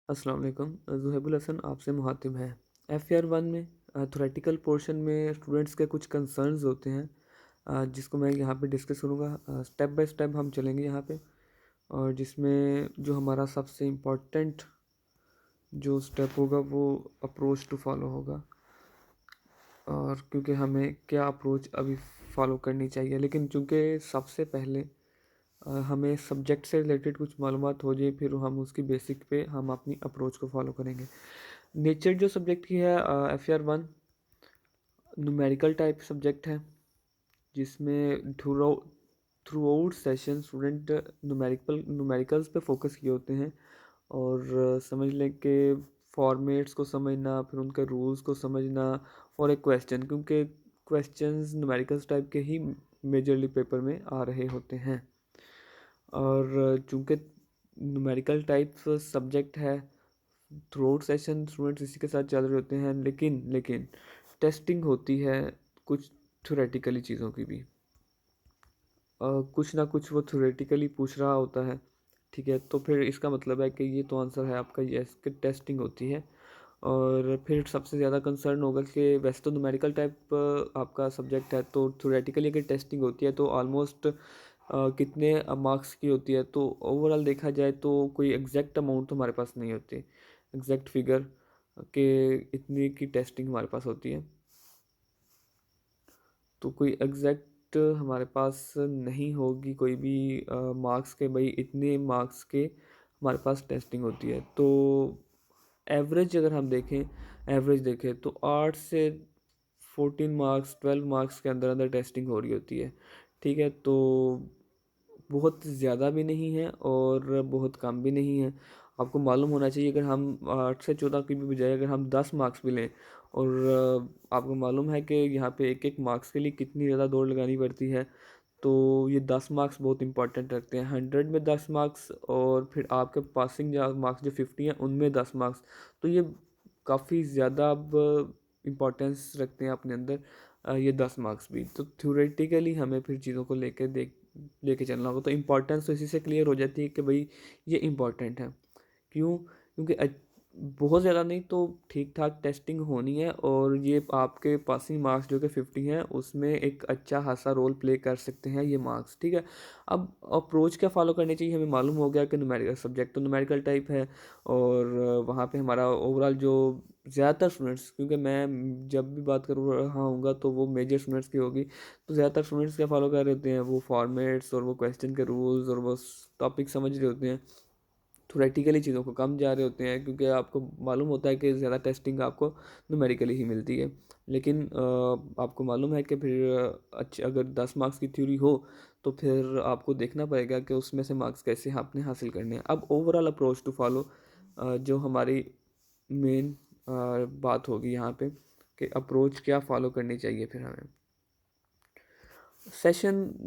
अस्सलाम वालेकुम। ज़ुहैबुल हसन आपसे मुखातिब है। एफ़ वन में थ्योरेटिकल पोर्शन में स्टूडेंट्स के कुछ कंसर्न्स होते हैं, जिसको मैं यहाँ पे डिस्कस करूँगा। स्टेप बाय स्टेप हम चलेंगे यहाँ पे, और जिसमें जो हमारा सबसे इम्पोर्टेंट जो स्टेप होगा वो अप्रोच टू फॉलो होगा, और क्योंकि हमें क्या अप्रोच अभी फ़ॉलो करनी चाहिए। लेकिन चूँकि सबसे पहले हमें सब्जेक्ट से रिलेटेड कुछ मालूमात हो जाए, फिर हम उसकी बेसिक पे हम अपनी अप्रोच को फॉलो करेंगे। नेचर जो सब्जेक्ट की है, F R one numerical type subject है, जिसमें through out session student numericals पे फोकस किए होते हैं। और समझ लें कि फॉर्मेट्स को समझना, फिर उनके रूल्स को समझना, और एक क्वेश्चन, क्योंकि क्वेश्चंस न्यूमेरिकल्स टाइप के ही मेजरली पेपर में आ रहे होते हैं। और चूँकि न्यूमेरिकल टाइप सब्जेक्ट है, थ्रू आउट सेशन स्टूडेंट्स इसी के साथ चल रहे होते हैं, लेकिन टेस्टिंग होती है कुछ थ्योरेटिकली चीज़ों की भी। कुछ ना कुछ वो थ्योरेटिकली पूछ रहा होता है, ठीक है। तो फिर इसका मतलब है कि ये तो आंसर है आपका यस, कि टेस्टिंग होती है। और फिर सबसे ज़्यादा कंसर्न होगा कि वैसे तो न्यूमेरिकल टाइप आपका सब्जेक्ट है, तो थ्योरेटिकली अगर टेस्टिंग होती है तो ऑलमोस्ट कितने मार्क्स की होती है। तो ओवरऑल देखा जाए तो कोई एग्जैक्ट अमाउंट तो हमारे पास नहीं होती, एग्जैक्ट फिगर के इतनी की टेस्टिंग हमारे पास होती है। तो कोई एग्जैक्ट हमारे पास नहीं होगी कोई भी मार्क्स के, भाई इतने मार्क्स के हमारे पास टेस्टिंग होती है। तो एवरेज अगर हम देखें तो 8 से 14 मार्क्स 12 मार्क्स के अंदर अंदर टेस्टिंग हो रही होती है, ठीक है। तो बहुत ज़्यादा भी नहीं है और बहुत कम भी नहीं है। आपको मालूम होना चाहिए, अगर हम 8 से 14 की भी बजाय अगर हम 10 मार्क्स भी लें, और आपको मालूम है कि यहाँ पे एक एक मार्क्स के लिए कितनी ज़्यादा दौड़ लगानी पड़ती है। तो ये 10 मार्क्स बहुत इंपॉर्टेंट रखते हैं। 100 में 10 मार्क्स, और फिर आपके पासिंग मार्क्स जो 50 हैं उनमें 10 मार्क्स। तो ये काफ़ी ज़्यादा अब इम्पोर्टेंस रखते हैं अपने अंदर, ये 10 मार्क्स भी। तो थ्योरेटिकली हमें फिर चीज़ों को लेके चलना होगा। तो इम्पोर्टेंस तो इसी से क्लियर हो जाती है कि भाई ये इम्पोर्टेंट है। क्यों? क्योंकि बहुत ज़्यादा नहीं तो ठीक ठाक टेस्टिंग होनी है, और ये आपके पासिंग मार्क्स जो कि 50 हैं उसमें एक अच्छा खासा रोल प्ले कर सकते हैं ये मार्क्स, ठीक है। अब अप्रोच क्या फॉलो करनी चाहिए, हमें मालूम हो गया कि न्यूमेरिकल सब्जेक्ट तो न्यूमेरिकल टाइप है, और वहाँ पे हमारा ओवरऑल जो ज़्यादातर स्टूडेंट्स, क्योंकि मैं जब भी बात कर रहा हूँगा तो वो मेजर स्टूडेंट्स की होगी, तो ज़्यादातर स्टूडेंट्स क्या फॉलो कर रहे होते हैं, वो फॉर्मेट्स और वो क्वेश्चन के रूल्स और वो टॉपिक समझ रहे होते हैं। थ्योरेटिकली चीज़ों को कम जा रहे होते हैं, क्योंकि आपको मालूम होता है कि ज़्यादा टेस्टिंग आपको न्यूमेरिकली ही मिलती है। लेकिन आपको मालूम है कि फिर अगर 10 मार्क्स की थ्योरी हो तो फिर आपको देखना पड़ेगा कि उसमें से मार्क्स कैसे आपने हासिल करने हैं। अब ओवरऑल अप्रोच टू फॉलो, जो हमारी मेन बात होगी यहाँ पे, कि अप्रोच क्या फ़ॉलो करनी चाहिए फिर हमें।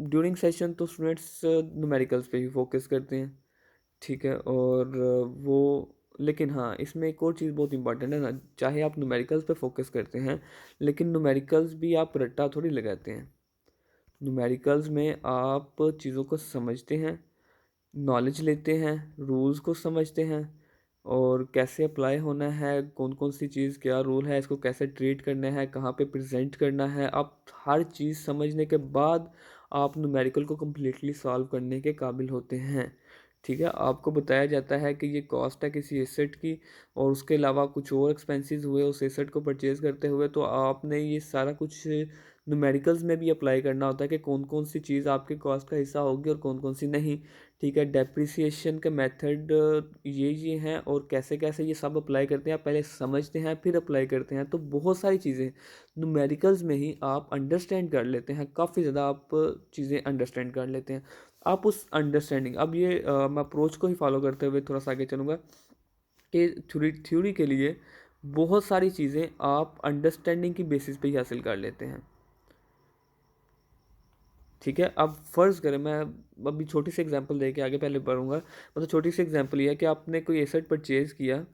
ड्यूरिंग सेशन तो स्टूडेंट्स न्यूमेरिकल्स पे ही फोकस करते हैं, ठीक है। और वो, लेकिन हाँ, इसमें एक और चीज़ बहुत इंपॉर्टेंट है ना, चाहे आप न्यूमेरिकल्स पे फोकस करते हैं, लेकिन न्यूमेरिकल्स भी आप रट्टा थोड़ी लगाते हैं। न्यूमेरिकल्स में आप चीज़ों को समझते हैं, नॉलेज लेते हैं, रूल्स को समझते हैं, और कैसे अप्लाई होना है, कौन कौन सी चीज़ क्या रूल है, इसको कैसे ट्रीट करना है, कहाँ पे प्रेजेंट करना है। आप हर चीज़ समझने के बाद आप न्यूमेरिकल को कम्प्लीटली सॉल्व करने के काबिल होते हैं, ठीक है। आपको बताया जाता है कि ये कॉस्ट है किसी एसेट की, और उसके अलावा कुछ और एक्सपेंसेस हुए उस एसेट को परचेज़ करते हुए, तो आपने ये सारा कुछ न्यूमेरिकल्स में भी अप्लाई करना होता है कि कौन कौन सी चीज़ आपके कॉस्ट का हिस्सा होगी और कौन कौन सी नहीं, ठीक है। डेप्रिसिएशन के मेथड ये हैं, और कैसे कैसे ये सब अप्लाई करते हैं, आप पहले समझते हैं फिर अप्लाई करते हैं। तो बहुत सारी चीज़ें न्यूमेरिकल्स में ही आप अंडरस्टैंड कर लेते हैं, काफ़ी ज़्यादा आप चीज़ें अंडरस्टैंड कर लेते हैं। आप उस अंडरस्टैंडिंग, अब ये मैं अप्रोच को ही फॉलो करते हुए थोड़ा सा आगे चलूँगा, कि थ्योरी के लिए बहुत सारी चीज़ें आप अंडरस्टैंडिंग की बेसिस पे ही हासिल कर लेते हैं, ठीक है। अब फ़र्ज़ करें, मैं अभी छोटी सी एग्जांपल दे के आगे पहले बढ़ूँगा। मतलब छोटी सी एग्जांपल ये है कि आपने कोई एसेट परचेज़ किया,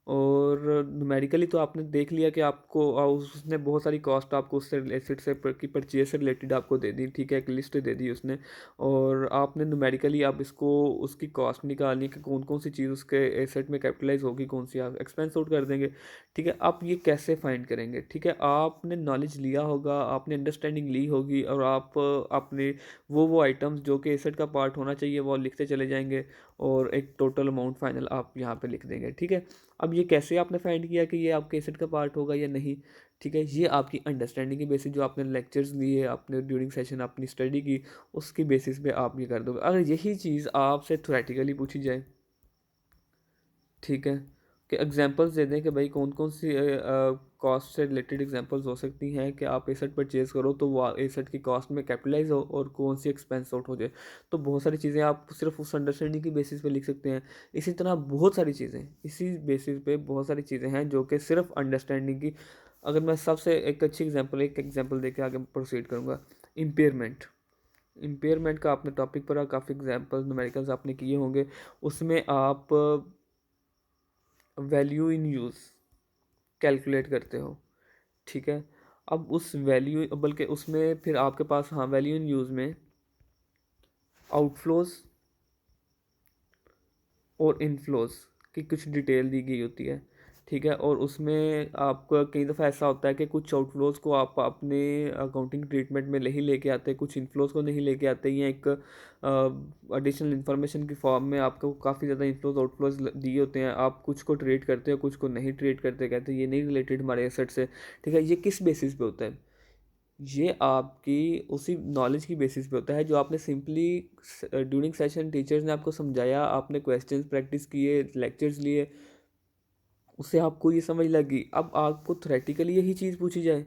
और न्यूमेरिकली तो आपने देख लिया कि आपको उसने बहुत सारी कॉस्ट आपको उससे एसेट से की परचेज से रिलेटेड आपको दे दी, ठीक है, एक लिस्ट दे दी उसने। और आपने न्यूमेरिकली आप इसको उसकी कॉस्ट निकालनी कि कौन कौन सी चीज़ उसके एसेट में कैपिटलाइज होगी, कौन सी आप एक्सपेंस आउट कर देंगे, ठीक है। आप ये कैसे फाइंड करेंगे, ठीक है, आपने नॉलेज लिया होगा, आपने अंडरस्टैंडिंग ली होगी, और आप अपने वो आइटम्स जो कि एसेट का पार्ट होना चाहिए वो लिखते चले जाएंगे, और एक टोटल अमाउंट फाइनल आप यहाँ पे लिख देंगे, ठीक है। अब ये कैसे आपने फाइंड किया कि ये आपके एसेट का पार्ट होगा या नहीं, ठीक है, ये आपकी अंडरस्टैंडिंग की बेसिस जो आपने लेक्चर्स लिए, आपने ड्यूरिंग सेशन अपनी स्टडी की, उसकी बेसिस पे आप ये कर दोगे। अगर यही चीज़ आपसे थ्योरेटिकली पूछी जाए, ठीक है, कि एग्जांपल्स दे दें कि भाई कौन कौन सी कॉस्ट से रिलेटेड एग्जांपल्स हो सकती हैं कि आप एसेट परचेज़ करो तो वो एसेट की कॉस्ट में कैपिटलाइज हो, और कौन सी एक्सपेंस आउट हो जाए, तो बहुत सारी चीज़ें आप सिर्फ उस अंडरस्टैंडिंग की बेसिस पे लिख सकते हैं। इसी तरह बहुत सारी चीज़ें, इसी बेसिस पे बहुत सारी चीज़ें हैं जो कि सिर्फ अंडरस्टैंडिंग की। अगर मैं सबसे एक अच्छी एग्जांपल एक एग्जांपल दे के आगे प्रोसीड करूँगा, इम्पेयरमेंट। इम्पेयरमेंट का आपने टॉपिक पर काफ़ी एग्जांपल न्यूमेरिकल्स आपने किए होंगे। उसमें आप वैल्यू इन यूज़ कैलकुलेट करते हो, ठीक है। अब उस वैल्यू बल्कि उसमें फिर आपके पास, हाँ, वैल्यू इन यूज़ में आउटफ्लोज और इनफ्लोज की कुछ डिटेल दी गई होती है, ठीक है। और उसमें आपका कई दफ़ा ऐसा होता है कि कुछ आउटफ्लोज को आप अपने अकाउंटिंग ट्रीटमेंट में नहीं लेके आते, कुछ इनफ्लोज को नहीं लेके आते, या एक एडिशनल इन्फॉर्मेशन की फॉर्म में आपको काफ़ी ज़्यादा इनफ्लोज आउटफ्लोज दिए होते हैं, आप कुछ को ट्रेड करते हो, कुछ को नहीं ट्रेड करते, कहते हैं ये नहीं रिलेटेड हमारे एसेट से, ठीक है। ये किस बेसिस पे होता है? ये आपकी उसी नॉलेज की बेसिस पे होता है जो आपने सिंपली ड्यूरिंग सेशन टीचर्स ने आपको समझाया, आपने क्वेश्चंस प्रैक्टिस किए, लेक्चर्स लिए, उससे आपको ये समझ लगी। अब आपको थ्योरेटिकली यही चीज़ पूछी जाए,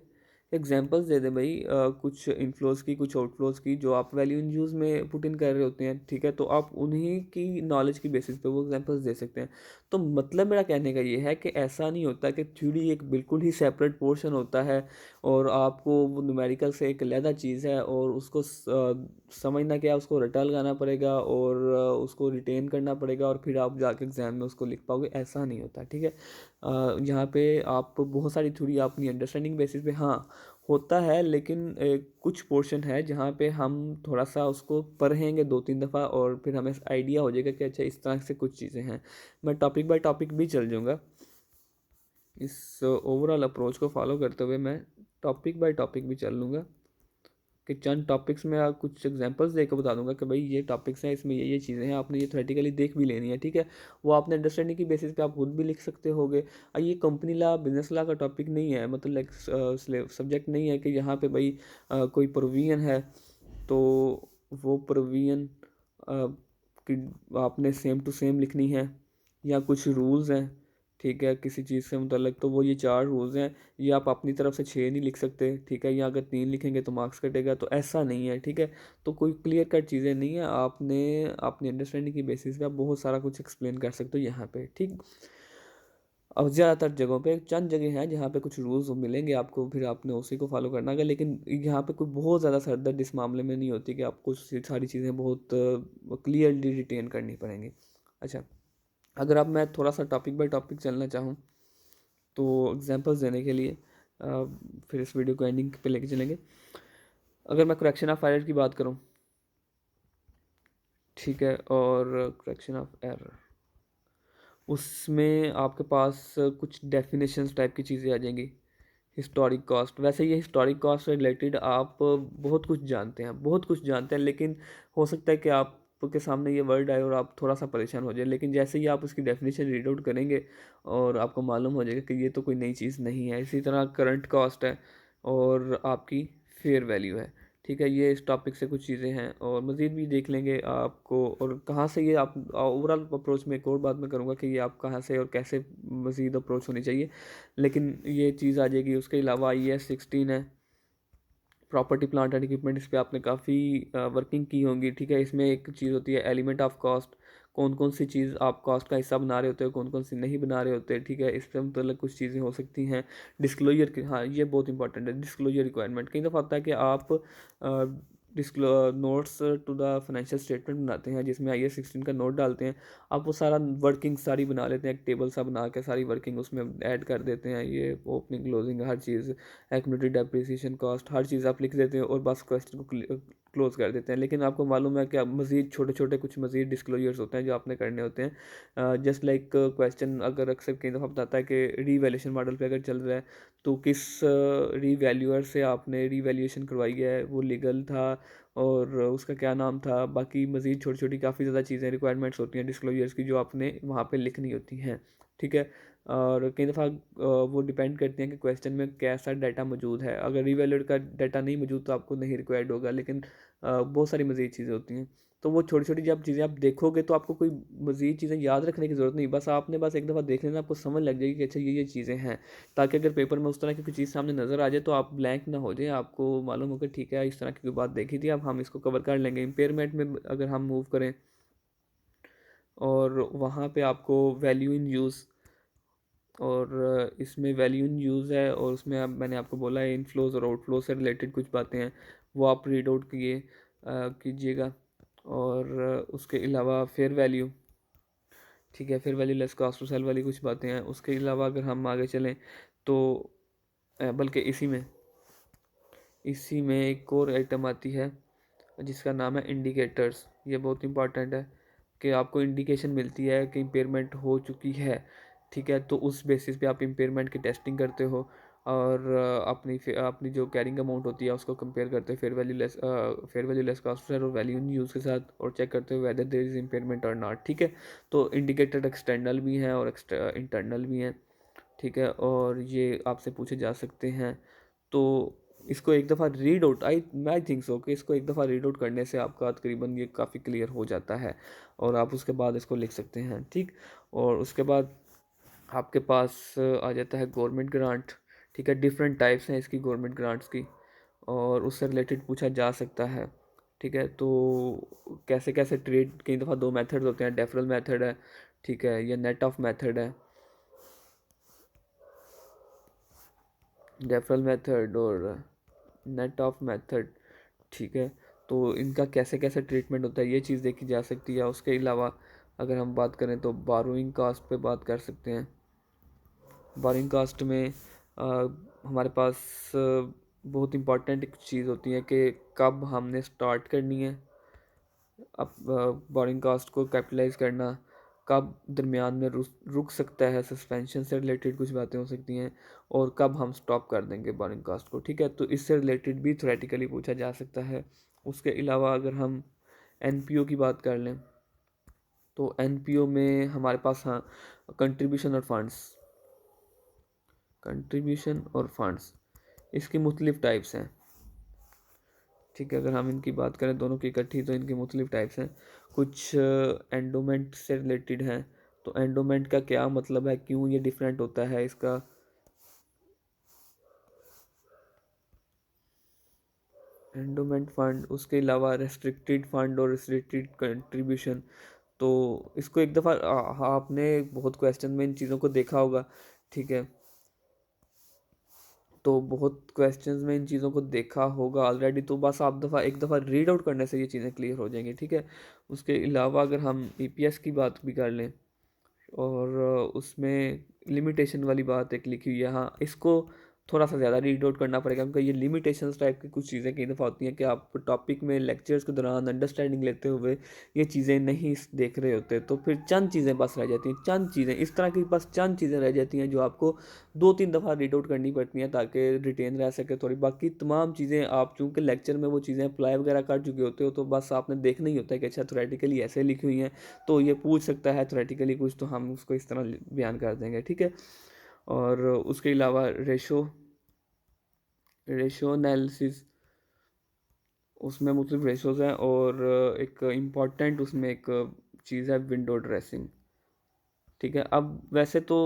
एग्जांपल्स दे दें भाई, कुछ इनफ्लोज की, कुछ आउटफ्लोज की, जो आप वैल्यू इन यूज़ में पुट इन कर रहे होते हैं, ठीक है, तो आप उन्हीं की नॉलेज की बेसिस पे वो एग्जांपल्स दे सकते हैं। तो मतलब मेरा कहने का ये है कि ऐसा नहीं होता कि थ्योरी एक बिल्कुल ही सेपरेट पोर्शन होता है, और आपको वो न्यूमेरिकल से एक अलहदा चीज़ है, और उसको समझना क्या है, उसको रटा लगाना पड़ेगा, और उसको रिटेन करना पड़ेगा, और फिर आप जाके एग्जाम में उसको लिख पाओगे, ऐसा नहीं होता, ठीक है। यहाँ पे आप बहुत सारी थ्योरी अपनी अंडरस्टैंडिंग बेसिस पे, हाँ, होता है, लेकिन कुछ पोर्शन है जहाँ पे हम थोड़ा सा उसको पढ़ेंगे 2-3 दफ़ा, और फिर हमें आइडिया हो जाएगा कि अच्छा इस तरह से कुछ चीज़ें हैं। मैं टॉपिक बाय टॉपिक भी चल जाऊँगा, इस ओवरऑल अप्रोच को फॉलो करते हुए मैं टॉपिक बाय टॉपिक भी चल लूँगा, कि चंद टॉपिक्स में आप कुछ एग्जांपल्स देकर बता दूंगा कि भाई ये टॉपिक्स हैं, इसमें ये चीज़ें हैं, आपने ये थ्योरेटिकली देख भी लेनी है, ठीक है। वो आपने अंडरस्टैंडिंग की बेसिस पे आप खुद भी लिख सकते होगे। ये कंपनी लॉ, बिजनेस लॉ का टॉपिक नहीं है, मतलब लाइक सब्जेक्ट नहीं है कि यहाँ पे भाई कोई प्रोविजन है तो वो प्रोविजन कि आपने सेम टू सेम लिखनी है, या कुछ रूल्स हैं, ठीक है, किसी चीज़ से मुतल्लिक, तो वो ये 4 रूल्स हैं, ये आप अपनी तरफ से 6 नहीं लिख सकते, ठीक है, या अगर 3 लिखेंगे तो मार्क्स कटेगा, तो ऐसा नहीं है, ठीक है। तो कोई क्लियर कट चीज़ें नहीं है, आपने अपनी अंडरस्टैंडिंग की बेसिस पे आप बहुत सारा कुछ एक्सप्लेन कर सकते हो यहाँ पे, ठीक। अब ज़्यादातर जगहों पे चंद जगह हैं जहाँ पे कुछ रूल्स मिलेंगे आपको, फिर आपने उसी को फॉलो करना है, लेकिन यहाँ पे कोई बहुत ज़्यादा सरदर्द इस मामले में नहीं होती कि आपको सारी चीज़ें बहुत क्लियरली रिटेन करनी पड़ेंगी। अच्छा, अगर अब मैं थोड़ा सा टॉपिक बाय टॉपिक चलना चाहूँ, तो एग्जांपल्स देने के लिए फिर इस वीडियो को एंडिंग पे लेके चलेंगे। अगर मैं करेक्शन ऑफ एरर की बात करूँ, ठीक है, और करेक्शन ऑफ एरर, उसमें आपके पास कुछ डेफिनेशंस टाइप की चीज़ें आ जाएंगी। हिस्टोरिक कॉस्ट, वैसे ये हिस्टोरिक कॉस्ट से रिलेटेड आप बहुत कुछ जानते हैं, बहुत कुछ जानते हैं, लेकिन हो सकता है कि आपके सामने ये वर्ड आए और आप थोड़ा सा परेशान हो जाए, लेकिन जैसे ही आप उसकी डेफिनेशन रीड आउट करेंगे और आपको मालूम हो जाएगा कि ये तो कोई नई चीज़ नहीं है। इसी तरह करंट कॉस्ट है, और आपकी फेयर वैल्यू है, ठीक है। ये इस टॉपिक से कुछ चीज़ें हैं, और मज़ीद भी देख लेंगे आपको, और कहाँ से ये आप ओवरऑल अप्रोच में एक और बात मैं करूँगा कि ये आप कहाँ से और कैसे मज़ीद अप्रोच होनी चाहिए, लेकिन ये चीज़ आ जाएगी। उसके अलावा IAS 16 है, प्रॉपर्टी प्लांट एंड इक्विपमेंट, इस पे आपने काफ़ी वर्किंग की होंगी, ठीक है। इसमें एक चीज़ होती है एलिमेंट ऑफ कॉस्ट, कौन कौन सी चीज़ आप कॉस्ट का हिस्सा बना रहे होते हो, कौन कौन सी नहीं बना रहे होते, ठीक है। इस पर मतलब कुछ चीज़ें हो सकती हैं। डिस्क्लोजर की, हाँ, ये बहुत इंपॉर्टेंट है, डिस्क्लोजर रिक्वायरमेंट। कई दफ़ा होता है कि आप notes to the financial statement बनाते हैं, जिसमें IAS 16 का नोट डालते हैं। आप वो सारा वर्किंग सारी बना लेते हैं, एक टेबल सा बना के सारी वर्किंग उसमें ऐड कर देते हैं, ये ओपनिंग क्लोजिंग हर चीज़, एक्यूमुलेटेड डेप्रिसिएशन कॉस्ट, हर चीज़ आप लिख देते हैं और बस क्वेश्चन को क्लोज कर देते हैं। लेकिन आपको मालूम है कि अब मज़ीद छोटे छोटे कुछ मज़ीद डिस्क्लोजर्स होते हैं जो आपने करने होते हैं। जस्ट लाइक क्वेश्चन अगर अक्सर कई दफ़ा बताता है कि रीवैल्यूएशन मॉडल पे अगर चल रहा है तो किस रीवैल्यूअर से आपने रीवैल्यूएशन करवाई है, वो लीगल था और उसका क्या नाम था। बाकी मज़ीद छोटी छोटी काफ़ी ज़्यादा चीज़ें रिक्वायरमेंट्स होती हैं डिस्क्लोजर्स की जो आपने वहाँ पे लिखनी होती हैं, ठीक है। और कई दफ़ा वो डिपेंड करती हैं कि क्वेश्चन में कैसा डाटा मौजूद है। अगर रीवैल्यूएट का डाटा नहीं मौजूद तो आपको नहीं रिक्वायर्ड होगा, लेकिन बहुत सारी मज़ीद चीज़ें होती हैं। तो वो छोटी छोटी जब चीज़ें आप देखोगे तो आपको कोई मज़ीद चीज़ें याद रखने की ज़रूरत नहीं, बस आपने बस एक दफ़ा देख लेना, आपको समझ लग जाएगी कि अच्छा ये चीज़ें हैं, ताकि अगर पेपर में उस तरह की कोई चीज़ सामने नज़र आ जाए तो आप ब्लैंक ना हो जाए, आपको मालूम हो कि ठीक है इस तरह की कोई बात देखी थी, अब हम इसको कवर कर लेंगे। इम्पेयरमेंट में अगर हम मूव करें और वहाँ पे आपको वैल्यू इन यूज़, और इसमें वैल्यू इन यूज़ है और उसमें अब मैंने आपको बोला है इनफ्लोज और आउटफ्लो से रिलेटेड कुछ बातें हैं, वो आप रीड आउट कीजिएगा। और उसके अलावा फेयर वैल्यू, ठीक है, fair value less cost to sell वाली कुछ बातें हैं। उसके अलावा अगर हम आगे चलें तो बल्कि इसी में एक और आइटम आती है जिसका नाम है इंडिकेटर्स। ये बहुत इंपॉर्टेंट है कि आपको इंडिकेशन मिलती है कि इम्पेयरमेंट हो चुकी है, ठीक है, तो उस बेसिस पे आप इम्पेयरमेंट की टेस्टिंग करते हो और अपनी जो कैरिंग अमाउंट होती है उसको कंपेयर करते हो फेयर वैल्यू लेस कॉस्ट और वैल्यू इन यूज़ के साथ, और चेक करते हो वेदर देयर इज इम्पेयरमेंट और नॉट, ठीक है। तो इंडिकेटर एक्सटर्नल भी हैं और इंटरनल भी हैं, ठीक है, और ये आपसे पूछे जा सकते हैं। तो इसको एक दफ़ा read out I think so कि इसको एक दफ़ा रीड आउट करने से आपका तकरीबन ये काफ़ी क्लियर हो जाता है और आप उसके बाद इसको लिख सकते हैं, ठीक। और उसके बाद आपके पास आ जाता है गवर्नमेंट ग्रांट, ठीक है। डिफरेंट टाइप्स हैं इसकी गवर्नमेंट ग्रांट्स की और उससे रिलेटेड पूछा जा सकता है, ठीक है। तो कैसे कैसे ट्रेड, कई दफ़ा दो मेथड्स होते हैं, डेफरल मेथड है, ठीक है, या नेट ऑफ मेथड है, डेफरल मेथड और नेट ऑफ मेथड, ठीक है। तो इनका कैसे कैसे ट्रीटमेंट होता है ये चीज़ देखी जा सकती है। उसके अलावा अगर हम बात करें तो बारोइंग कास्ट पे बात कर सकते हैं। बारोइंग कास्ट में हमारे पास बहुत इंपॉर्टेंट एक चीज़ होती है कि कब हमने स्टार्ट करनी है अब बोरिंग कास्ट को कैपिटलाइज करना, कब दरमियान में रुक सकता है, सस्पेंशन से रिलेटेड कुछ बातें हो सकती हैं, और कब हम स्टॉप कर देंगे बोरिंग कास्ट को, ठीक है। तो इससे रिलेटेड भी थ्योरेटिकली पूछा जा सकता है। उसके अलावा अगर हम NPO की बात कर लें तो NPO में हमारे पास हाँ कंट्रीब्यूशन और फंड्स इसकी मुख्तलिफ टाइप्स हैं, ठीक है। अगर हम इनकी बात करें दोनों की इकट्ठी तो इनकी मुख्तलिफ टाइप्स हैं। कुछ एंडोमेंट से रिलेटेड हैं, तो एंडोमेंट का क्या मतलब है, क्यों ये डिफरेंट होता है इसका। एंडोमेंट फंड, उसके अलावा रेस्ट्रिक्टेड फंड और रेस्ट्रिक्टेड कंट्रीब्यूशन। तो इसको एक दफ़ा आपने बहुत क्वेश्चन में इन चीज़ों को देखा होगा, ठीक है। तो बहुत क्वेश्चंस में इन चीज़ों को देखा होगा ऑलरेडी, तो बस आप एक दफ़ा रीड आउट करने से ये चीज़ें क्लियर हो जाएंगी, ठीक है। उसके अलावा अगर हम EPS की बात भी कर लें और उसमें लिमिटेशन वाली बात एक लिखी हुई है, हाँ इसको थोड़ा सा ज़्यादा रीड आउट करना पड़ेगा क्योंकि ये लिमिटेशंस टाइप की कुछ चीज़ें कई दफ़ा होती हैं कि आप टॉपिक में लेक्चर्स के दौरान अंडरस्टैंडिंग लेते हुए ये चीज़ें नहीं देख रहे होते, तो फिर चंद चीज़ें बस रह जाती हैं, चंद चीज़ें इस तरह की बस चंद चीज़ें रह जाती हैं जो आपको 2-3 दफ़ा रीड आउट करनी पड़ती हैं ताकि रिटेन रह सके थोड़ी। बाकी तमाम चीज़ें आप चूँकि लेक्चर में वो चीज़ें अप्लाई वगैरह कर चुके होते हो तो बस आपने देखना ही होता है कि अच्छा थ्योरेटिकली ऐसे लिखी हुई हैं तो ये पूछ सकता है थ्योरेटिकली कुछ, तो हम उसको इस तरह बयान कर देंगे, ठीक है। और उसके अलावा रेशो एनालिसिस, उसमें मुख्तलिफ रेशोज़ हैं और एक इम्पॉर्टेंट उसमें एक चीज़ है विंडो ड्रेसिंग, ठीक है। अब वैसे तो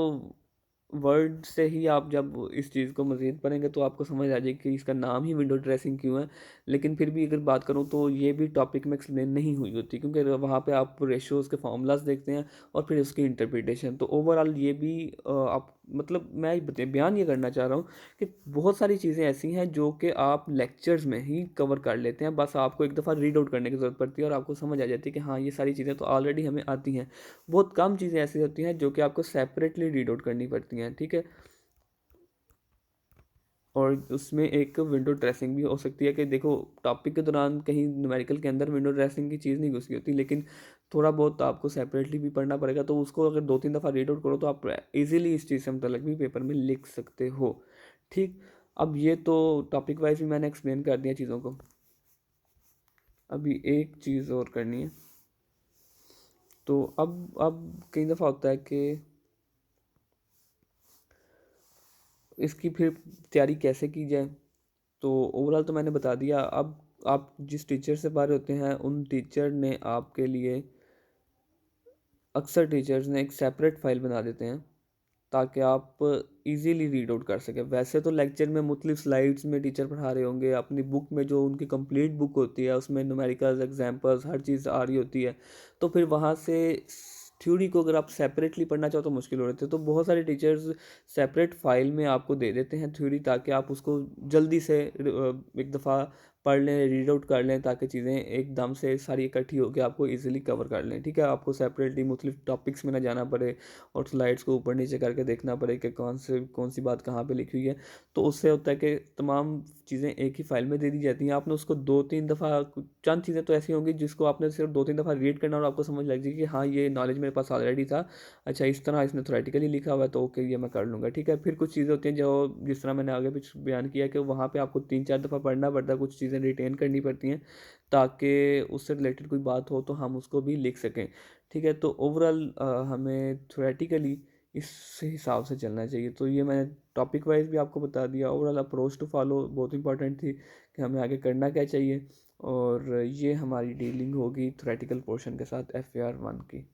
वर्ड से ही आप जब इस चीज़ को मज़ीद पढ़ेंगे तो आपको समझ आ जाएगी कि इसका नाम ही विंडो ड्रेसिंग क्यों है, लेकिन फिर भी अगर बात करूँ तो ये भी टॉपिक में एक्सप्लेन नहीं हुई होती क्योंकि वहाँ पे आप रेशोज़ के फार्मूलाज देखते हैं और फिर उसकी इंटरप्रिटेशन, तो ओवरऑल ये भी आप मतलब मैं बयान ये करना चाह रहा हूँ कि बहुत सारी चीज़ें ऐसी हैं जो कि आप लेक्चर्स में ही कवर कर लेते हैं, बस आपको एक दफ़ा रीड आउट करने की ज़रूरत पड़ती है और आपको समझ आ जाती है कि हाँ ये सारी चीज़ें तो ऑलरेडी हमें आती हैं। बहुत कम चीज़ें ऐसी होती हैं जो कि आपको सेपरेटली रीड आउट करनी पड़ती हैं, ठीक है। और उसमें एक विंडो ड्रेसिंग भी हो सकती है कि देखो टॉपिक के दौरान कहीं न्यूमेरिकल के अंदर विंडो ड्रेसिंग की चीज़ नहीं घुसी होती, लेकिन थोड़ा बहुत आपको सेपरेटली भी पढ़ना पड़ेगा, तो उसको अगर 2-3 दफ़ा रीड आउट करो तो आप इजीली इस चीज़ से मतलब भी पेपर में लिख सकते हो, ठीक। अब ये तो टॉपिक वाइज भी मैंने एक्सप्लेन कर दिया चीज़ों को। अभी एक चीज़ और करनी है। तो अब कई दफ़ा होता है कि इसकी फिर तैयारी कैसे की जाए। तो ओवरऑल तो मैंने बता दिया। अब आप जिस टीचर से पढ़ रहे होते हैं उन टीचर ने आपके लिए, अक्सर टीचर्स ने एक सेपरेट फ़ाइल बना देते हैं ताकि आप इजीली रीड आउट कर सकें। वैसे तो लेक्चर में मुख्तलिफ स्लाइड्स में टीचर पढ़ा रहे होंगे, अपनी बुक में जो उनकी कंप्लीट बुक होती है उसमें न्यूमेरिकल्स, एग्जांपल्स, हर चीज़ आ रही होती है, तो फिर वहाँ से थ्योरी को अगर आप सेपरेटली पढ़ना चाहो तो मुश्किल हो रही है। तो बहुत सारे टीचर्स सेपरेट फाइल में आपको दे देते हैं थ्योरी, ताकि आप उसको जल्दी से एक दफ़ा पढ़ लें, रीड आउट कर लें, ताकि चीज़ें एकदम से सारी इकट्ठी होकर आपको इजीली कवर कर लें, ठीक है। आपको सेपरेटली मुख्तलिफ टॉपिक्स में ना जाना पड़े और स्लाइड्स को ऊपर नीचे करके देखना पड़े कि कौन सी बात कहाँ पे लिखी हुई है। तो उससे होता है कि तमाम चीज़ें एक ही फाइल में दे दी जाती हैं। आपने उसको 2-3 दफ़ा, चंद चीज़ें तो ऐसी होंगी जिसको आपने सिर्फ 2-3 दफ़ा रीड करना और आपको समझ लग जाएगी कि हाँ ये नॉलेज मेरे पास ऑलरेडी था। अच्छा इस तरह इसने थ्योरेटिकली लिखा हुआ है तो ओके ये मैं कर लूँगा, ठीक है। फिर कुछ चीज़ें होती हैं जो जिस तरह मैंने आगे कुछ बयान किया कि वहाँ पे आपको 3-4 दफ़ा पढ़ना पड़ता है, कुछ चीज़ें रिटेन करनी पड़ती हैं ताकि उससे रिलेटेड कोई बात हो तो हम उसको भी लिख सकें, ठीक है। तो ओवरऑल हमें थ्योरेटिकली इस हिसाब से चलना चाहिए। तो ये मैंने टॉपिक वाइज भी आपको बता दिया। ओवरऑल अप्रोच टू फॉलो बहुत इंपॉर्टेंट थी कि हमें आगे करना क्या चाहिए। और ये हमारी डीलिंग होगी थ्योरेटिकल पोर्शन के साथ FAR 1 की।